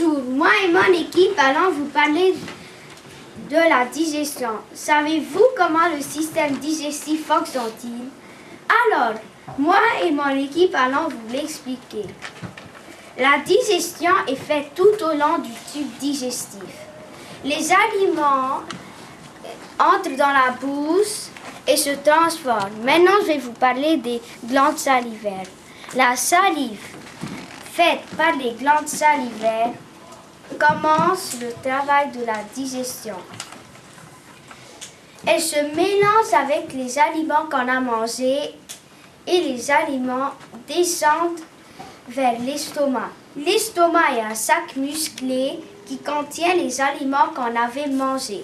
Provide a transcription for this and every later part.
Bonjour, moi et mon équipe allons vous parler de la digestion. Savez-vous comment le système digestif fonctionne-t-il? Alors, moi et mon équipe allons vous l'expliquer. La digestion est faite tout au long du tube digestif. Les aliments entrent dans la bouche et se transforment. Maintenant, je vais vous parler des glandes salivaires. La salive, faite par les glandes salivaires, commence le travail de la digestion. Elle se mélange avec les aliments qu'on a mangés et les aliments descendent vers l'estomac. L'estomac est un sac musclé qui contient les aliments qu'on avait mangés.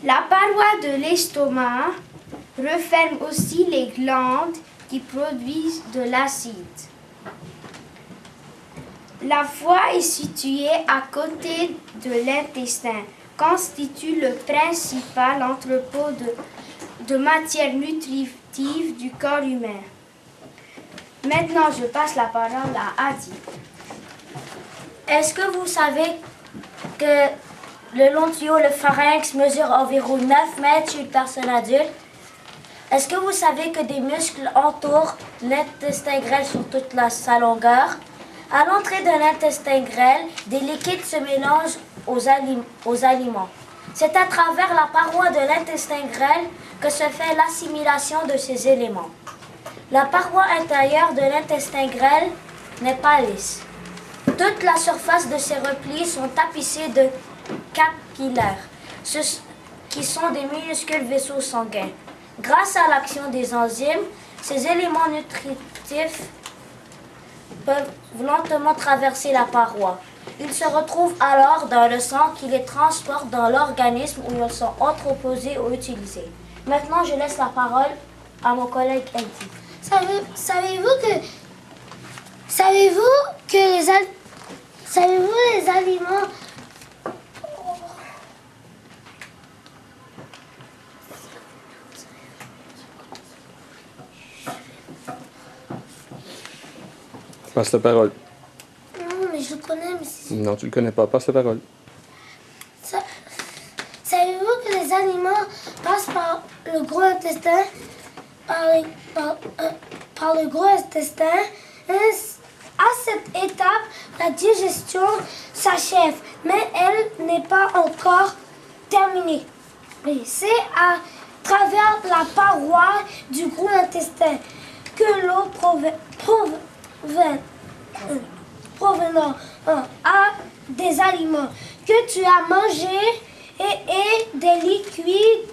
La paroi de l'estomac referme aussi les glandes qui produisent de l'acide. La voie est située à côté de l'intestin, constitue le principal entrepôt de matière nutritive du corps humain. Maintenant, je passe la parole à Adi. Est-ce que vous savez que le long tuyau, le pharynx, mesure environ 9 mètres chez une personne adulte? Est-ce que vous savez que des muscles entourent l'intestin grêle sur toute sa longueur? À l'entrée de l'intestin grêle, des liquides se mélangent aux aliments. C'est à travers la paroi de l'intestin grêle que se fait l'assimilation de ces éléments. La paroi intérieure de l'intestin grêle n'est pas lisse. Toute la surface de ces replis sont tapissés de capillaires, qui sont des minuscules vaisseaux sanguins. Grâce à l'action des enzymes, ces éléments nutritifs peuvent lentement traverser la paroi. Ils se retrouvent alors dans le sang qui les transporte dans l'organisme où ils sont entreposés ou utilisés. Maintenant, je laisse la parole à mon collègue Andy. Savez-vous que les aliments Passe la parole. Non, mais je le connais, mais Non, tu le connais pas. Passe la parole. Savez-vous que les aliments passent par le gros intestin, par le gros intestin? À cette étape, la digestion s'achève, mais elle n'est pas encore terminée. C'est à travers la paroi du gros intestin que l'eau provenant à des aliments que tu as mangés et des liquides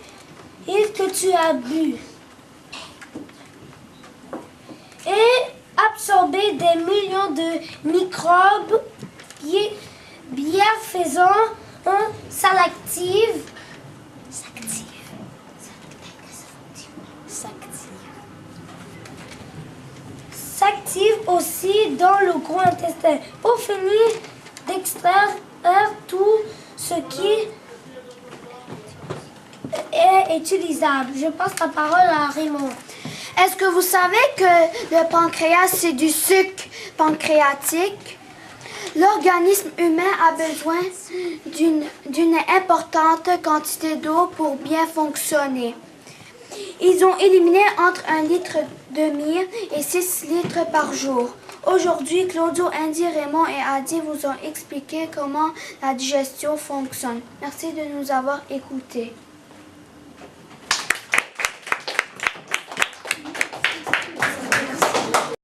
que tu as bu et absorber des millions de microbes bienfaisants s'activent aussi dans le gros intestin pour finir d'extraire tout ce qui est utilisable. Je passe la parole à Raymond. Est-ce que vous savez que le pancréas, c'est du sucre pancréatique? L'organisme humain a besoin d'une importante quantité d'eau pour bien fonctionner. Ils ont éliminé entre 1,5 litre et 6 litres par jour. Aujourd'hui, Claudio, Andy, Raymond et Adi vous ont expliqué comment la digestion fonctionne. Merci de nous avoir écoutés.